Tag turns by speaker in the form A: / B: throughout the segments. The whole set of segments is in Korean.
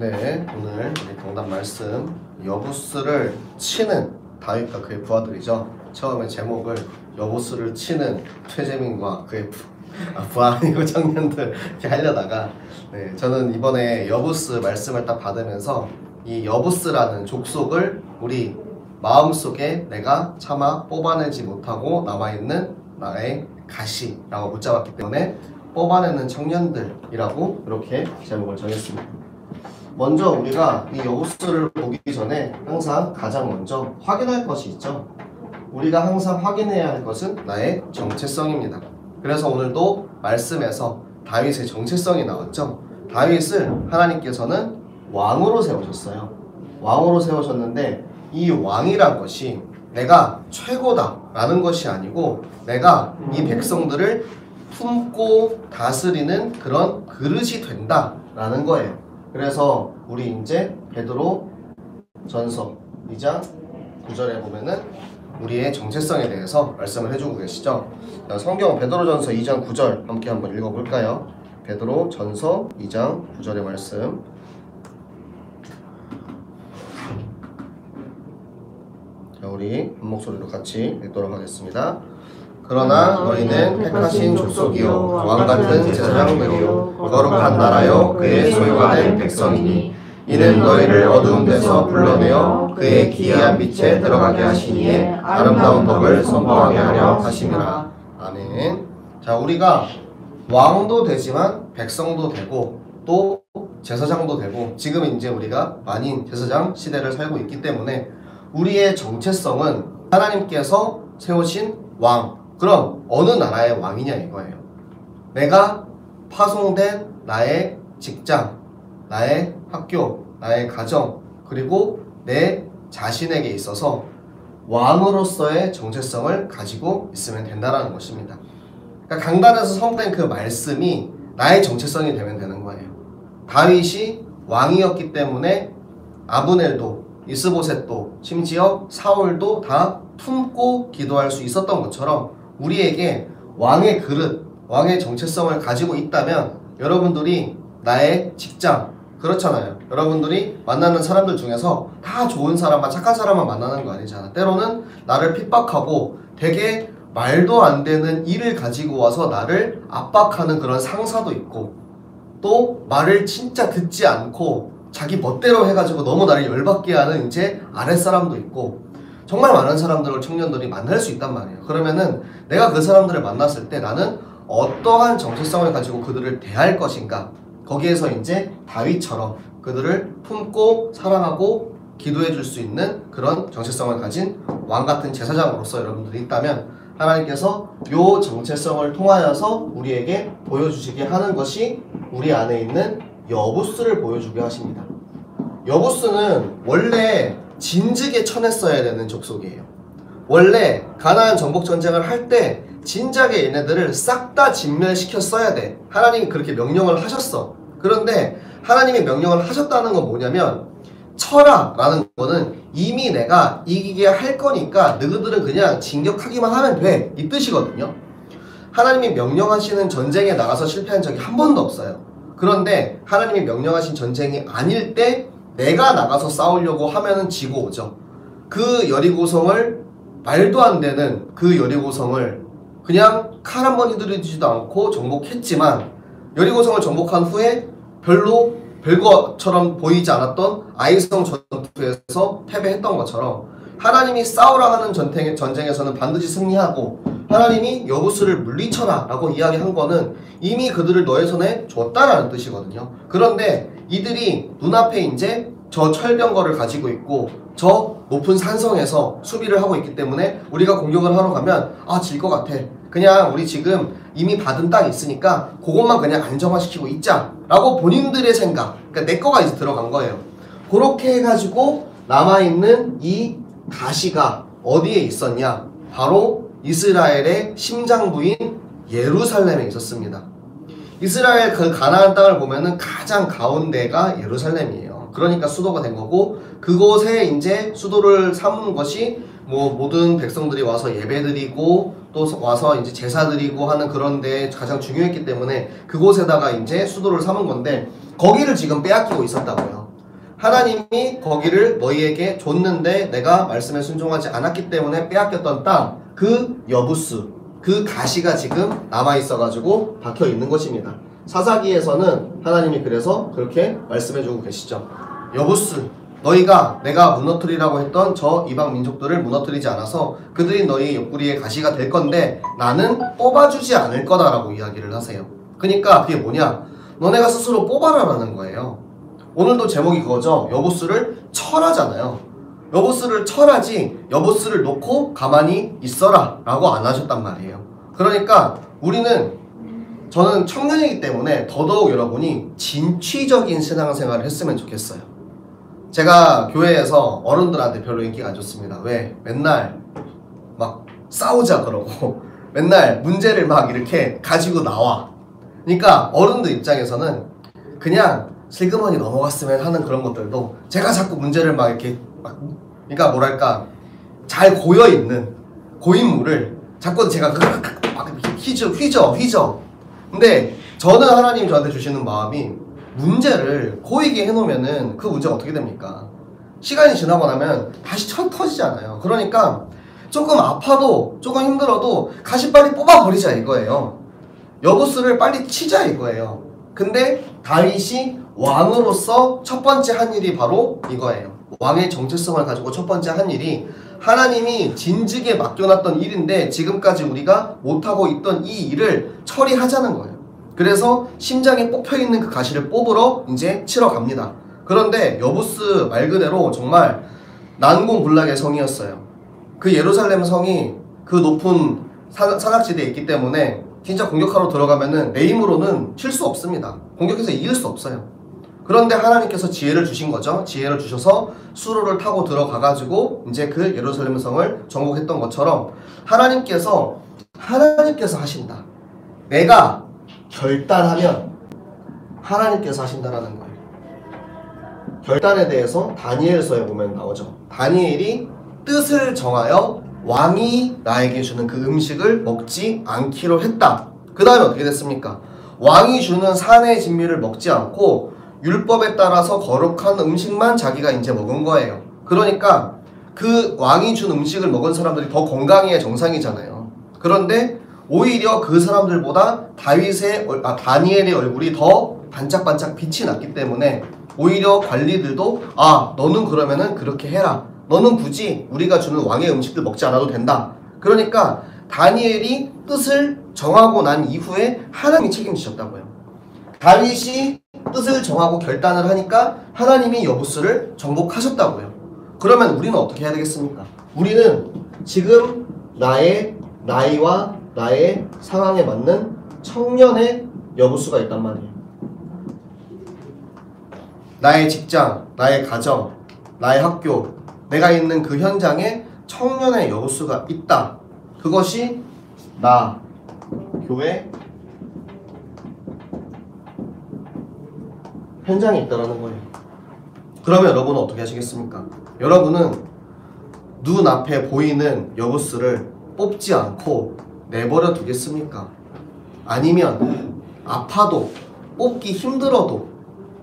A: 네, 오늘 우리 강단 말씀 여부스를 치는 다윗과 그의 부하들이죠. 처음에 제목을 여부스를 치는 최재민과 그의 부하 아니고 청년들 이렇게 하려다가 네, 저는 이번에 여부스 말씀을 딱 받으면서 이 여부스라는 족속을 우리 마음속에 내가 차마 뽑아내지 못하고 남아있는 나의 가시라고 붙잡았기 때문에 뽑아내는 청년들이라고 이렇게 제목을 정했습니다. 먼저 우리가 이 여부스를 보기 전에 항상 가장 먼저 확인할 것이 있죠. 우리가 항상 확인해야 할 것은 나의 정체성입니다. 그래서 오늘도 말씀에서 다윗의 정체성이 나왔죠. 다윗을 하나님께서는 왕으로 세우셨어요. 왕으로 세우셨는데 이 왕이란 것이 내가 최고다 라는 것이 아니고 내가 이 백성들을 품고 다스리는 그런 그릇이 된다 라는 거예요. 그래서 우리 이제 베드로 전서 2장 9절에 보면은 우리의 정체성에 대해서 말씀을 해주고 계시죠. 성경 베드로 전서 2장 9절 함께 한번 읽어볼까요? 베드로 전서 2장 9절의 말씀. 자, 우리 한 목소리로 같이 읽도록 하겠습니다. 그러나 너희는 택하신 족속이요 왕같은 제사장들이요 거룩한 나라요 그의 소유가 된 백성이니 이는 너희를 어두운 데서 불러내어 그의 기이한 빛에 들어가게 하시니에 아름다운 덕을 선포하게 하려 하심이라. 아멘. 자, 우리가 왕도 되지만 백성도 되고 또 제사장도 되고 지금 이제 우리가 만인 제사장 시대를 살고 있기 때문에 우리의 정체성은 하나님께서 세우신 왕. 그럼 어느 나라의 왕이냐 이거예요. 내가 파송된 나의 직장, 나의 학교, 나의 가정, 그리고 내 자신에게 있어서 왕으로서의 정체성을 가지고 있으면 된다는 것입니다. 그러니까 강단에서 선포된 그 말씀이 나의 정체성이 되면 되는 거예요. 다윗이 왕이었기 때문에 아브넬도, 이스보셋도, 심지어 사울도 다 품고 기도할 수 있었던 것처럼 우리에게 왕의 그릇, 왕의 정체성을 가지고 있다면 여러분들이 나의 직장, 그렇잖아요. 여러분들이 만나는 사람들 중에서 다 좋은 사람만, 착한 사람만 만나는 거 아니잖아. 때로는 나를 핍박하고 되게 말도 안 되는 일을 가지고 와서 나를 압박하는 그런 상사도 있고 또 말을 진짜 듣지 않고 자기 멋대로 해가지고 너무 나를 열받게 하는 이제 아랫사람도 있고 정말 많은 사람들을 청년들이 만날 수 있단 말이에요. 그러면은 내가 그 사람들을 만났을 때 나는 어떠한 정체성을 가지고 그들을 대할 것인가, 거기에서 이제 다윗처럼 그들을 품고 사랑하고 기도해 줄 수 있는 그런 정체성을 가진 왕같은 제사장으로서 여러분들이 있다면 하나님께서 요 정체성을 통하여서 우리에게 보여주시게 하는 것이 우리 안에 있는 여부스를 보여주게 하십니다. 여부스는 원래 진즉에 쳐냈어야 되는 족속이에요. 원래 가나안 정복 전쟁을 할 때 진작에 얘네들을 싹 다 진멸시켰어야 돼. 하나님이 그렇게 명령을 하셨어. 그런데 하나님이 명령을 하셨다는 건 뭐냐면 쳐라 라는 거는 이미 내가 이기게 할 거니까 너희들은 그냥 진격하기만 하면 돼, 이 뜻이거든요. 하나님이 명령하시는 전쟁에 나가서 실패한 적이 한 번도 없어요. 그런데 하나님이 명령하신 전쟁이 아닐 때 내가 나가서 싸우려고 하면은 지고 오죠. 그 여리고성을 말도 안 되는 그 여리고성을 그냥 칼 한 번 휘두르지도 않고 정복했지만 여리고성을 정복한 후에 별로 별것처럼 보이지 않았던 아이성 전투에서 패배했던 것처럼 하나님이 싸우라 하는 전쟁에서는 반드시 승리하고 하나님이 여부스를 물리쳐라 라고 이야기한 거는 이미 그들을 너의 손에 줬다라는 뜻이거든요. 그런데 이들이 눈앞에 이제 저 철병거를 가지고 있고 저 높은 산성에서 수비를 하고 있기 때문에 우리가 공격을 하러 가면 질 것 같아. 그냥 우리 지금 이미 받은 땅이 있으니까 그것만 그냥 안정화시키고 있자 라고 본인들의 생각, 그러니까 내 거가 이제 들어간 거예요. 그렇게 해가지고 남아있는 이 가시가 어디에 있었냐? 바로 이스라엘의 심장부인 예루살렘에 있었습니다. 이스라엘 그 가나안 땅을 보면은 가장 가운데가 예루살렘이에요. 그러니까 수도가 된 거고 그곳에 이제 수도를 삼은 것이 뭐 모든 백성들이 와서 예배드리고 또 와서 이제 제사드리고 하는 그런 데 가장 중요했기 때문에 그곳에다가 이제 수도를 삼은 건데 거기를 지금 빼앗기고 있었다고요. 하나님이 거기를 너희에게 줬는데 내가 말씀에 순종하지 않았기 때문에 빼앗겼던 땅, 그 여부스, 그 가시가 지금 남아있어가지고 박혀있는 것입니다. 사사기에서는 하나님이 그래서 그렇게 말씀해주고 계시죠. 여부스, 너희가 내가 무너뜨리라고 했던 저 이방 민족들을 무너뜨리지 않아서 그들이 너희 옆구리에 가시가 될 건데 나는 뽑아주지 않을 거다라고 이야기를 하세요. 그러니까 그게 뭐냐? 너네가 스스로 뽑아라라는 거예요. 오늘도 제목이 그거죠. 여보스를 철하잖아요. 여보스를 철하지 여보스를 놓고 가만히 있어라 라고 안 하셨단 말이에요. 그러니까 저는 청년이기 때문에 더더욱 여러분이 진취적인 신앙생활을 했으면 좋겠어요. 제가 교회에서 어른들한테 별로 인기가 안 좋습니다. 왜? 맨날 막 싸우자 그러고 맨날 문제를 막 이렇게 가지고 나와. 그러니까 어른들 입장에서는 그냥 슬그머니 넘어갔으면 하는 그런 것들도 제가 자꾸 문제를 막 이렇게 그러니까 뭐랄까 잘 고여있는 고인물을 자꾸 제가 막 휘저. 근데 저는 하나님이 저한테 주시는 마음이 문제를 고이게 해놓으면은 그 문제가 어떻게 됩니까? 시간이 지나고 나면 다시 터지잖아요. 그러니까 조금 아파도 조금 힘들어도 가시 빨리 뽑아버리자 이거예요. 여보스를 빨리 치자 이거예요. 근데 다윗이 왕으로서 첫 번째 한 일이 바로 이거예요. 왕의 정체성을 가지고 첫 번째 한 일이 하나님이 진즉에 맡겨놨던 일인데 지금까지 우리가 못하고 있던 이 일을 처리하자는 거예요. 그래서 심장에 뽑혀있는 그 가시를 뽑으러 이제 치러 갑니다. 그런데 여부스 말 그대로 정말 난공불락의 성이었어요. 그 예루살렘 성이 그 높은 산악지대에 있기 때문에 진짜 공격하러 들어가면은 내 힘으로는 칠 수 없습니다. 공격해서 이길 수 없어요. 그런데 하나님께서 지혜를 주신 거죠. 지혜를 주셔서 수로를 타고 들어가가지고 이제 그 예루살렘 성을 정복했던 것처럼 하나님께서 하신다. 내가 결단하면 하나님께서 하신다라는 거예요. 결단에 대해서 다니엘서에 보면 나오죠. 다니엘이 뜻을 정하여 왕이 나에게 주는 그 음식을 먹지 않기로 했다. 그 다음에 어떻게 됐습니까? 왕이 주는 산의 진미를 먹지 않고 율법에 따라서 거룩한 음식만 자기가 이제 먹은 거예요. 그러니까 그 왕이 준 음식을 먹은 사람들이 더 건강해야 정상이잖아요. 그런데 오히려 그 사람들보다 다니엘의 얼굴이 더 반짝반짝 빛이 났기 때문에 오히려 관리들도 너는 그러면은 그렇게 해라. 너는 굳이 우리가 주는 왕의 음식들 먹지 않아도 된다. 그러니까 다니엘이 뜻을 정하고 난 이후에 하나님이 책임지셨다고요. 다윗이 뜻을 정하고 결단을 하니까 하나님이 여부스를 정복하셨다고요. 그러면 우리는 어떻게 해야 되겠습니까? 우리는 지금 나의 나이와 나의 상황에 맞는 청년의 여부스가 있단 말이에요. 나의 직장, 나의 가정, 나의 학교, 내가 있는 그 현장에 청년의 여부스가 있다. 그것이 나, 교회, 현장에 있다라는 거예요. 그러면 여러분은 어떻게 하시겠습니까? 여러분은 눈앞에 보이는 여부스를 뽑지 않고 내버려 두겠습니까? 아니면 아파도 뽑기 힘들어도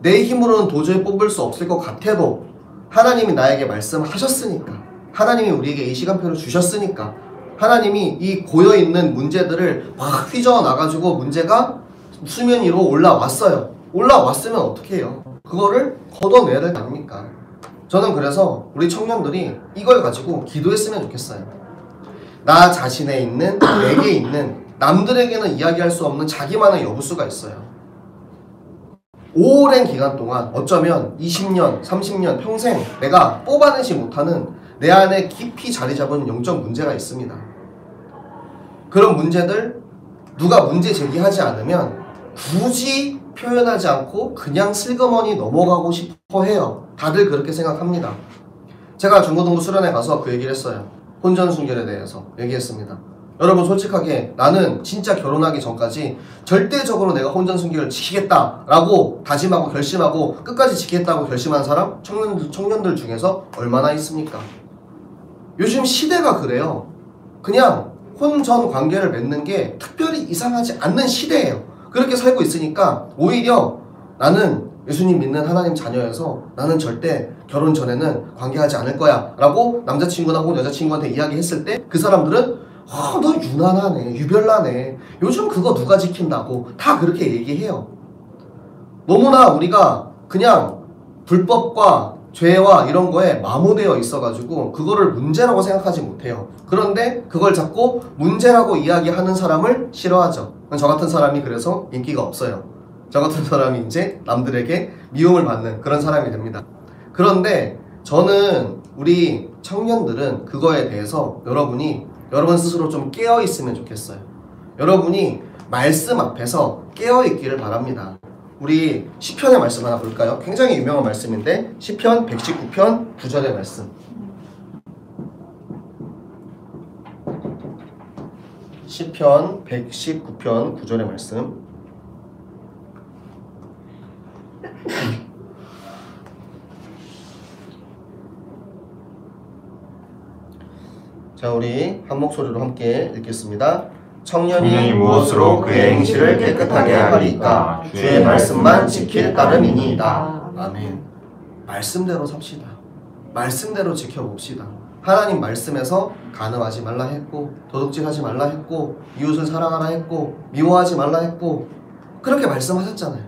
A: 내 힘으로는 도저히 뽑을 수 없을 것 같아도 하나님이 나에게 말씀하셨으니까, 하나님이 우리에게 이 시간표를 주셨으니까, 하나님이 이 고여있는 문제들을 막 휘저어놔가지고 문제가 수면 위로 올라왔어요. 올라왔으면 어떻게 해요? 그거를 걷어내야 될 거 아닙니까? 저는 그래서 우리 청년들이 이걸 가지고 기도했으면 좋겠어요. 나 자신에 있는, 내게 있는, 남들에게는 이야기할 수 없는 자기만의 여부수가 있어요. 오랜 기간 동안 어쩌면 20년, 30년, 평생 내가 뽑아내지 못하는 내 안에 깊이 자리 잡은 영적 문제가 있습니다. 그런 문제들 누가 문제 제기하지 않으면 굳이 표현하지 않고 그냥 슬그머니 넘어가고 싶어 해요. 다들 그렇게 생각합니다. 제가 중고등부 수련회 가서 그 얘기를 했어요. 혼전순결에 대해서 얘기했습니다. 여러분 솔직하게 나는 진짜 결혼하기 전까지 절대적으로 내가 혼전순결을 지키겠다라고 다짐하고 결심하고 끝까지 지키겠다고 결심한 사람 청년들 중에서 얼마나 있습니까? 요즘 시대가 그래요. 그냥 혼전 관계를 맺는 게 특별히 이상하지 않는 시대예요. 그렇게 살고 있으니까 오히려 나는 예수님 믿는 하나님 자녀여서 나는 절대 결혼 전에는 관계하지 않을 거야 라고 남자친구나 혹은 여자친구한테 이야기했을 때 그 사람들은 너 유난하네, 유별나네, 요즘 그거 누가 지킨다고 다 그렇게 얘기해요. 너무나 우리가 그냥 불법과 죄와 이런 거에 마모되어 있어가지고 그거를 문제라고 생각하지 못해요. 그런데 그걸 자꾸 문제라고 이야기하는 사람을 싫어하죠. 저 같은 사람이 그래서 인기가 없어요. 저 같은 사람이 이제 남들에게 미움을 받는 그런 사람이 됩니다. 그런데 저는 우리 청년들은 그거에 대해서 여러분 스스로 좀 깨어있으면 좋겠어요. 여러분이 말씀 앞에서 깨어있기를 바랍니다. 우리 시편의 말씀 하나 볼까요? 굉장히 유명한 말씀인데 시편 119편 9절의 말씀. 시편 119편 9절의 말씀. 자, 우리 한 목소리로 함께 읽겠습니다. 청년이 무엇으로 그의 행실을 깨끗하게 하리까? 주의 말씀만 지킬 따름이니이다. 아멘. 말씀대로 삽시다. 말씀대로 지켜봅시다. 하나님 말씀에서 간음하지 말라 했고, 도둑질하지 말라 했고, 이웃을 사랑하라 했고, 미워하지 말라 했고, 그렇게 말씀하셨잖아요.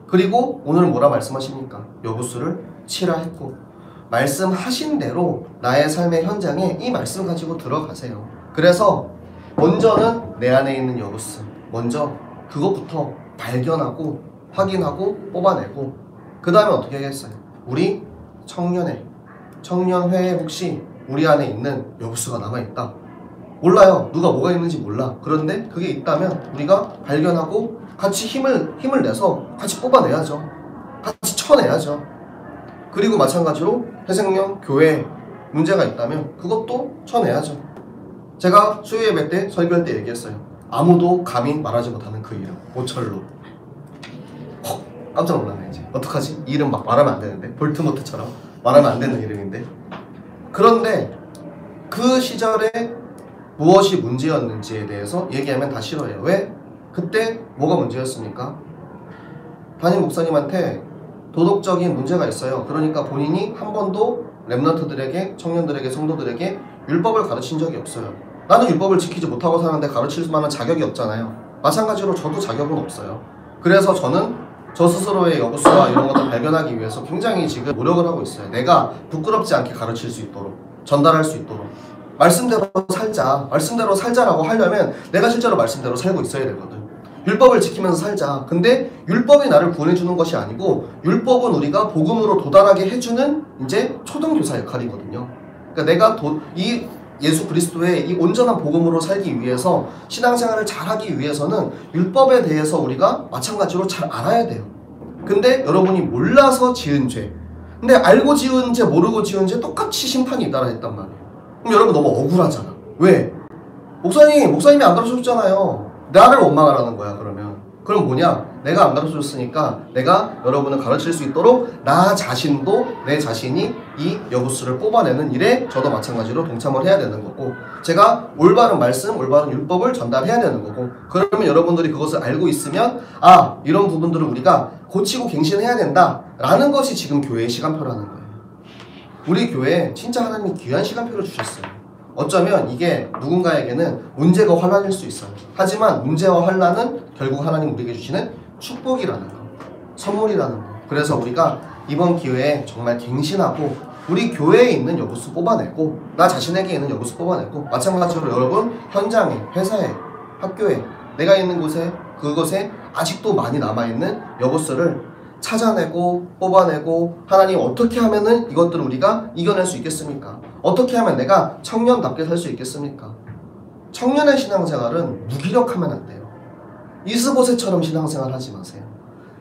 A: 그리고 오늘 뭐라 말씀하십니까? 여부수를 치라 했고, 말씀하신 대로 나의 삶의 현장에 이 말씀 가지고 들어가세요. 그래서 먼저는 내 안에 있는 여부수, 먼저 그것부터 발견하고 확인하고 뽑아내고, 그 다음에 어떻게 하겠어요? 우리 청년회에 혹시 우리 안에 있는 여부수가 남아있다. 몰라요. 누가 뭐가 있는지 몰라. 그런데 그게 있다면 우리가 발견하고 같이 힘을 내서 같이 뽑아내야죠. 같이 쳐내야죠. 그리고 마찬가지로 회생명 교회에 문제가 있다면 그것도 쳐내야죠. 제가 수요예배 때 설교할 때 얘기했어요. 아무도 감히 말하지 못하는 그 이름, 오철로. 깜짝 놀랐네. 이제 어떡하지? 이 이름 막 말하면 안 되는데, 볼트모트처럼 말하면 안 되는 이름인데. 그런데 그 시절에 무엇이 문제였는지에 대해서 얘기하면 다 싫어해요. 왜? 그때 뭐가 문제였습니까? 담임 목사님한테 도덕적인 문제가 있어요. 그러니까 본인이 한 번도 렘넌트들에게, 청년들에게, 성도들에게 율법을 가르친 적이 없어요. 나는 율법을 지키지 못하고 사는데 가르칠 만한 자격이 없잖아요. 마찬가지로 저도 자격은 없어요. 그래서 저는 저 스스로의 여부수와 이런 것들 발견하기 위해서 굉장히 지금 노력을 하고 있어요. 내가 부끄럽지 않게 가르칠 수 있도록, 전달할 수 있도록. 말씀대로 살자. 말씀대로 살자라고 하려면 내가 실제로 말씀대로 살고 있어야 되거든. 율법을 지키면서 살자. 근데 율법이 나를 구원해주는 것이 아니고, 율법은 우리가 복음으로 도달하게 해주는 이제 초등교사 역할이거든요. 그러니까 내가 이 예수 그리스도의 이 온전한 복음으로 살기 위해서, 신앙생활을 잘하기 위해서는 율법에 대해서 우리가 마찬가지로 잘 알아야 돼요. 근데 여러분이 몰라서 지은 죄, 근데 알고 지은 죄, 모르고 지은 죄 똑같이 심판이 잇따라 했단 말이에요. 그럼 여러분 너무 억울하잖아. 왜? 목사님이 안 가르쳐줬잖아요. 나를 원망하라는 거야. 그럼 뭐냐? 내가 안 가르쳐줬으니까 내가 여러분을 가르칠 수 있도록 나 자신도, 내 자신이 이 여부수를 뽑아내는 일에 저도 마찬가지로 동참을 해야 되는 거고, 제가 올바른 말씀, 올바른 율법을 전달해야 되는 거고, 그러면 여러분들이 그것을 알고 있으면 이런 부분들을 우리가 고치고 갱신해야 된다 라는 것이 지금 교회의 시간표라는 거예요. 우리 교회에 진짜 하나님이 귀한 시간표를 주셨어요. 어쩌면 이게 누군가에게는 문제가 환란일 수 있어요. 하지만 문제와 환란은 결국 하나님 우리에게 주시는 축복이라는 거, 선물이라는 거. 그래서 우리가 이번 기회에 정말 갱신하고 우리 교회에 있는 여부수 뽑아내고, 나 자신에게 있는 여부수 뽑아내고, 마찬가지로 여러분 현장에, 회사에, 학교에, 내가 있는 곳에, 그것에 아직도 많이 남아있는 여부수를 찾아내고 뽑아내고, 하나님 어떻게 하면은 이것들을 우리가 이겨낼 수 있겠습니까? 어떻게 하면 내가 청년답게 살 수 있겠습니까? 청년의 신앙생활은 무기력하면 안 돼요. 이스보셋처럼 신앙생활 하지 마세요.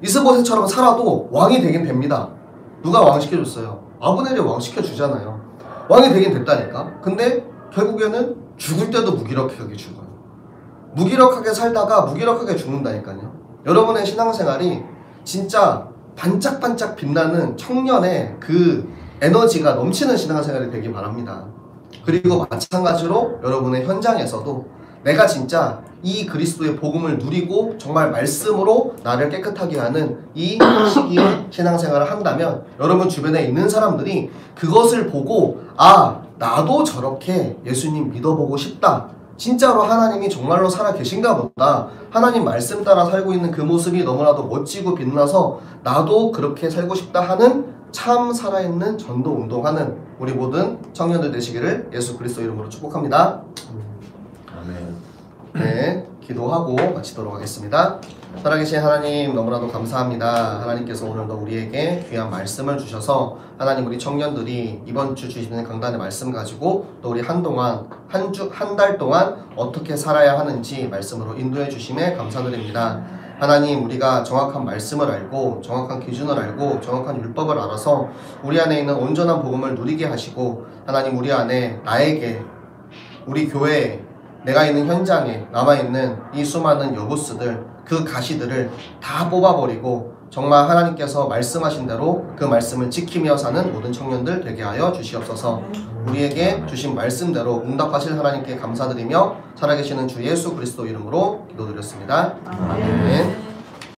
A: 이스보셋처럼 살아도 왕이 되긴 됩니다. 누가 왕 시켜줬어요? 아브넬이 왕 시켜주잖아요. 왕이 되긴 됐다니까. 근데 결국에는 죽을 때도 무기력하게 죽어요. 무기력하게 살다가 무기력하게 죽는다니까요. 여러분의 신앙생활이 진짜 반짝반짝 빛나는 청년의 그 에너지가 넘치는 신앙생활이 되길 바랍니다. 그리고 마찬가지로 여러분의 현장에서도 내가 진짜 이 그리스도의 복음을 누리고 정말 말씀으로 나를 깨끗하게 하는 이 시기에 신앙생활을 한다면 여러분 주변에 있는 사람들이 그것을 보고 아, 나도 저렇게 예수님 믿어보고 싶다. 진짜로 하나님이 정말로 살아 계신가 보다. 하나님 말씀 따라 살고 있는 그 모습이 너무나도 멋지고 빛나서 나도 그렇게 살고 싶다 하는 참 살아있는 전도 운동하는 우리 모든 청년들 되시기를 예수 그리스도 이름으로 축복합니다.
B: 아멘.
A: 네, 기도하고 마치도록 하겠습니다. 살아계신 하나님 너무나도 감사합니다. 하나님께서 오늘도 우리에게 귀한 말씀을 주셔서 하나님 우리 청년들이 이번 주 주시는 강단의 말씀 가지고 또 우리 한동안 한 달 동안 어떻게 살아야 하는지 말씀으로 인도해 주심에 감사드립니다. 하나님 우리가 정확한 말씀을 알고 정확한 기준을 알고 정확한 율법을 알아서 우리 안에 있는 온전한 복음을 누리게 하시고 하나님 우리 안에 나에게 우리 교회에 내가 있는 현장에 남아있는 이 수많은 여부스들 그 가시들을 다 뽑아버리고 정말 하나님께서 말씀하신 대로 그 말씀을 지키며 사는 모든 청년들 되게 하여 주시옵소서. 우리에게 주신 말씀대로 응답하실 하나님께 감사드리며 살아계시는 주 예수 그리스도 이름으로 기도드렸습니다. 아멘.